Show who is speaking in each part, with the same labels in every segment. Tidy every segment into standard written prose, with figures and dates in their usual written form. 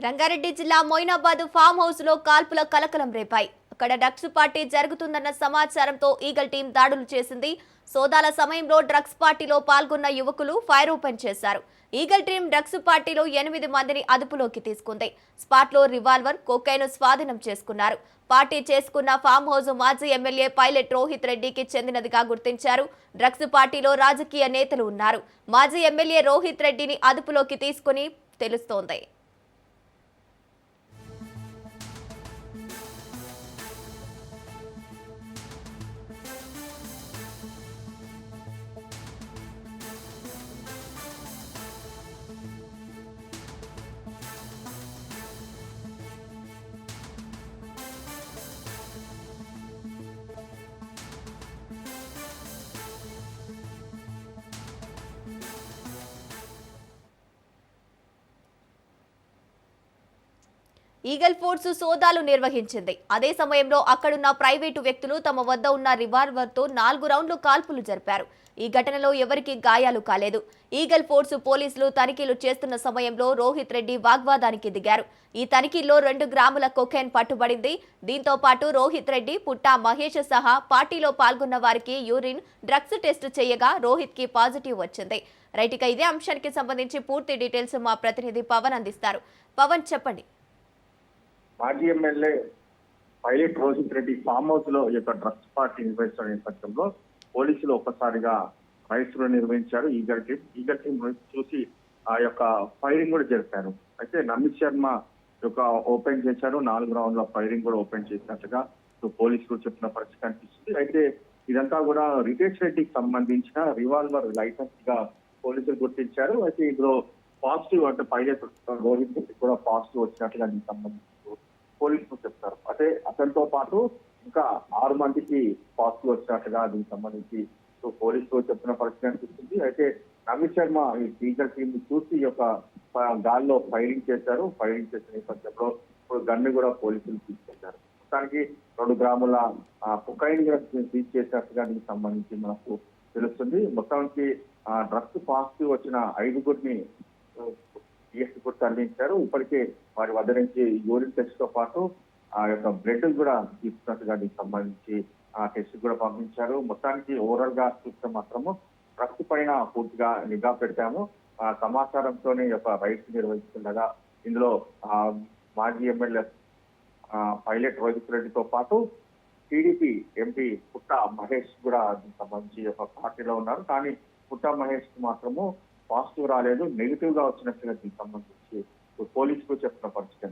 Speaker 1: రంగారెడ్డి జిల్లా Moinabad farm house లో కాల్పుల కలకలం రేపాయి. అక్కడ డ్రగ్స్ పార్టీ జరుగుతుందన్న సమాచారంతో ఈగల్ టీం దాడులు చేసింది. సోదాల సమయంలో డ్రగ్స్ పార్టీలో పాల్గొన్న యువకులు ఫైర్ ఓపెన్ చేశారు. ఈగల్ టీం డ్రగ్స్ పార్టీలో 8 మందిని అదుపులోకి తీసుకుంది. స్పాట్ లో రివాల్వర్, కొకైన్ స్వాధీనం చేసుకున్నారు. పార్టీ చేసుకున్న ఫామ్ హౌస్ మాజీ ఎమ్మెల్యే పైలట్ రోహిత్ రెడ్డికి చెందినదిగా గుర్తించారు. డ్రగ్స్ పార్టీలో రాజకీయ నేతలు ఉన్నారు. మాజీ ఎమ్మెల్యే రోహిత్ రెడ్డిని అదుపులోకి తీసుకుని తెలుస్తోంది. ఈగల్ ఫోర్స్ సోదాలు నిర్వహించింది. అదే సమయంలో అక్కడున్న ప్రైవేటు వ్యక్తులు తమ వద్ద ఉన్న రివాల్వర్తో 4 రౌండ్లు కాల్పులు జరిపారు. ఈ ఘటనలో ఎవరికీ గాయాలు కాలేదు. ఈగల్ ఫోర్స్ పోలీసులు తనిఖీలు చేస్తున్న సమయంలో రోహిత్ రెడ్డి వాగ్వాదానికి దిగారు. ఈ తనిఖీల్లో 2 గ్రాముల కొకైన్ పట్టుబడింది. దీంతో పాటు రోహిత్ రెడ్డి, పుట్టా మహేష్ సహా పార్టీలో పాల్గొన్న వారికి యూరిన్ డ్రగ్స్ టెస్ట్ చేయగా రోహిత్ కి పాజిటివ్ వచ్చింది. రైట్, ఇక ఇదే అంశానికి సంబంధించి పూర్తి డీటెయిల్స్ మా ప్రతినిధి పవన్ అందిస్తారు. పవన్, చెప్పండి.
Speaker 2: మాజీ MLA pilot Rohit Reddy farm house లో డ్రగ్స్ పార్టీ నిర్వహిస్తున్న నేపథ్యంలో పోలీసులు ఒక్కసారిగా రైడ్స్ నిర్వహించారు. ఈగల్ టీం చూసి ఆ యొక్క ఫైరింగ్ కూడా జరిపారు. అయితే నమిత్ శర్మ ఓపెన్ చేశారు. 4 రౌండ్ల ఫైరింగ్ కూడా ఓపెన్ చేసినట్టుగా పోలీసులు చెప్పిన పరిస్థితి కనిపిస్తుంది. అయితే ఇదంతా కూడా రితేష్ రెడ్డికి సంబంధించిన రివాల్వర్ లైసెన్స్ గా పోలీసులు గుర్తించారు. అయితే ఇందులో పాజిటివ్ అంటే పైలట్ రోహిత్ రెడ్డి కూడా పాజిటివ్ వచ్చినట్టుగా దీనికి సంబంధించి పోలీసులు చెప్తారు. అంటే అతనితో పాటు ఇంకా 6 మందికి పాజిటివ్ వచ్చినట్టుగా దీనికి సంబంధించి పోలీసులు చెప్పిన పరిస్థితి అనిపిస్తుంది. అయితే నమిత్ శర్మ ఈ ఈగల్ టీం చూసి గాల్లో ఫైరింగ్ చేశారు. ఫైరింగ్ చేసిన నేపథ్యంలో ఇప్పుడు గన్ను కూడా పోలీసులు తీసుకెళ్లారు. మొత్తానికి 2 గ్రాముల కొకైన్ కూడా సీజ్ చేసినట్టుగా దీనికి సంబంధించి మనకు తెలుస్తుంది. మొత్తానికి డ్రగ్స్ పాజిటివ్ వచ్చిన 5గురిని కూడా తరలించారు. ఇప్పటికే వారి వద్ద నుంచి యూరిన్ టెస్ట్ తో పాటు ఆ యొక్క బ్లడ్ కూడా తీసుకున్నట్టుగా దీనికి సంబంధించి ఆ టెస్ట్ కూడా పంపించారు. మొత్తానికి ఓవరాల్ గా చూస్తే మాత్రము డ్రగ్స్ పైన పూర్తిగా నిఘా పెట్టాము. ఆ సమాచారంతోనే రైడ్స్ నిర్వహిస్తుండగా ఇందులో మాజీ ఎమ్మెల్యే పైలట్ రోహిత్ రెడ్డితో పాటు టీడీపీ ఎంపీ పుట్టా మహేష్ కూడా దీనికి సంబంధించి పార్టీలో ఉన్నారు. కానీ పుట్టా మహేష్ కు మాత్రము పాజిటివ్ రాలేదు, నెగిటివ్ గా వచ్చినట్టుగా దీనికి సంబంధించి పోలీసులు చెప్పిన పరిస్థితి.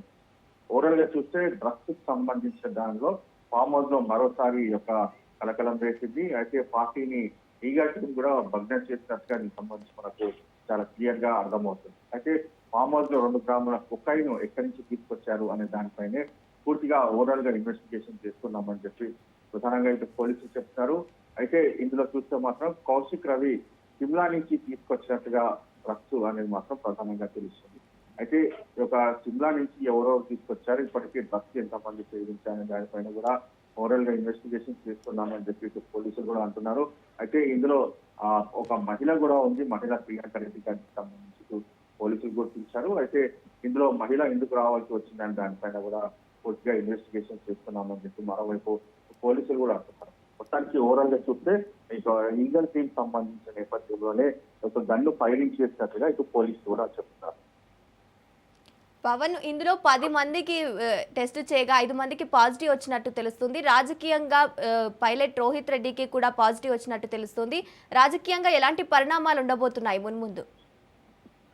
Speaker 2: ఓవరాల్ గా చూస్తే డ్రగ్స్ కి సంబంధించిన దానిలో ఫామ్ హౌస్ లో మరోసారి కలకలం వేసింది. అయితే పార్టీని ఈగల్ టీం కూడా భగ్నం చేసినట్టుగా దీనికి సంబంధించి మనకు చాలా క్లియర్ గా అర్థమవుతుంది. అయితే ఫామ్ హౌస్ లో 2 గ్రాముల కొకైన్ ఎక్కడి నుంచి తీసుకొచ్చారు అనే దానిపైనే పూర్తిగా ఓవరాల్ గా ఇన్వెస్టిగేషన్ చేస్తున్నామని చెప్పి ప్రధానంగా అయితే పోలీసులు చెప్తున్నారు. అయితే ఇందులో చూస్తే మాత్రం కౌశిక్ రవి సిమ్లా నుంచి తీసుకొచ్చినట్టుగా డ్రగ్స్ అనేది మాత్రం ప్రధానంగా తెలుస్తుంది. అయితే సిమ్లా నుంచి ఎవరో తీసుకొచ్చారు, ఇప్పటికీ డ్రగ్స్ ఎంతమంది సేవించారనే దానిపైన కూడా ఓవరాల్ గా ఇన్వెస్టిగేషన్ చేస్తున్నామని చెప్పి పోలీసులు కూడా అంటున్నారు. అయితే ఇందులో ఒక మహిళ కూడా ఉంది. మహిళ ప్రియాంక రెడ్డి గారికి సంబంధించి పోలీసులు గుర్తించారు. అయితే ఇందులో మహిళ ఎందుకు రావాల్సి వచ్చిందని దానిపైన కూడా పూర్తిగా ఇన్వెస్టిగేషన్ చేస్తున్నామని చెప్పి మరోవైపు పోలీసులు కూడా అంటున్నారు. మొత్తానికి ఓవరాల్ గా చూస్తే ఈగల్ టీం సంబంధించిన నేపథ్యంలోనే గన్ను ఫైరింగ్ చేసినట్టుగా ఇటు పోలీసులు కూడా చెప్తున్నారు.
Speaker 1: పవన్, ఇందులో 10 మందికి టెస్ట్ చేయగా 5 మందికి పాజిటివ్ వచ్చినట్టు తెలుస్తుంది. రాజకీయంగా పైలట్ రోహిత్ రెడ్డికి కూడా పాజిటివ్ వచ్చినట్టు తెలుస్తుంది. రాజకీయంగా ఎలాంటి పరిణామాలు ఉండబోతున్నాయి మున్ముందు?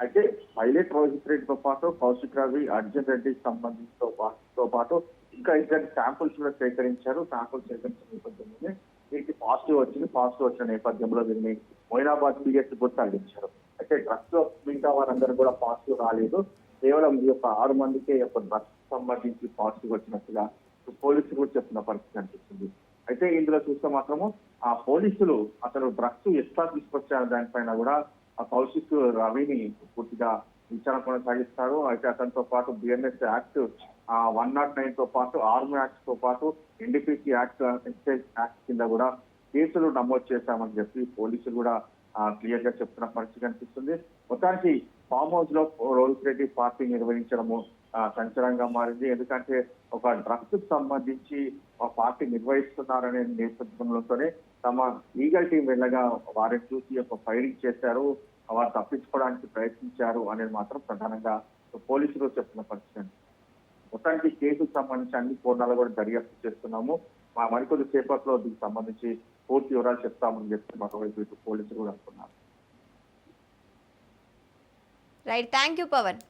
Speaker 2: అయితే పైలట్ రోహిత్ రెడ్డితో పాటు కౌశిక్ రవి, అర్జున్ రెడ్డికి సంబంధించిన పాటు ఇంకా 2 శాంపుల్స్ కూడా సేకరించారు. శాంపుల్స్ సేకరించిన నేపథ్యంలోనే వీరికి పాజిటివ్ వచ్చిన నేపథ్యంలో వీరిని మొయినాబాద్ పిఎస్ కూడా తరలించారు. అయితే డ్రగ్స్ లో మిగతా వారందరూ కూడా పాజిటివ్ రాలేదు. కేవలం 6 మందికే డ్రగ్స్ సంబంధించి పాజిటివ్ వచ్చినట్టుగా పోలీసులు కూడా చెప్పిన పరిస్థితి అనిపిస్తుంది. అయితే ఇందులో చూస్తే మాత్రము ఆ పోలీసులు అసలు డ్రగ్స్ ఎట్లా తీసుకొచ్చారు దానిపైన కూడా ఆ కౌశిక్ రవిని పూర్తిగా విచారణ కొనసాగిస్తారు. అయితే అతనితో పాటు బిఎన్ఎస్ యాక్ట్ 109 తో పాటు ఆర్మీ యాక్ట్ తో పాటు ఎన్డీపీసీ యాక్ట్, ఎక్సైజ్ యాక్ట్ కింద కూడా కేసులు నమోదు చేశామని చెప్పి పోలీసులు కూడా క్లియర్ గా చెప్తున్న పరిస్థితి కనిపిస్తుంది. మొత్తానికి ఫామ్ హౌస్ లో రోహిత్ రెడ్డి పార్టీ నిర్వహించడము సంచలనంగా మారింది. ఎందుకంటే ఒక డ్రగ్స్ సంబంధించి ఒక పార్టీ నిర్వహిస్తున్నారనే నేపథ్యంలోనే తమ లీగల్ టీం వెళ్ళగా వారిని చూసి ఒక ఫైరింగ్ చేశారు, వారు తప్పించుకోవడానికి ప్రయత్నించారు అనేది మాత్రం ప్రధానంగా పోలీసులు చెప్తున్న పరిస్థితి. మొత్తానికి కేసుకు సంబంధించి అన్ని కోణాలు కూడా దర్యాప్తు చేస్తున్నాము. మరికొద్ది సేపట్లో దీనికి సంబంధించి పూర్తి వివరాలు చెప్తామని చెప్పి మరోవైపు పోలీసులు కూడా అంటున్నారు.
Speaker 1: Right, thank you Pawan.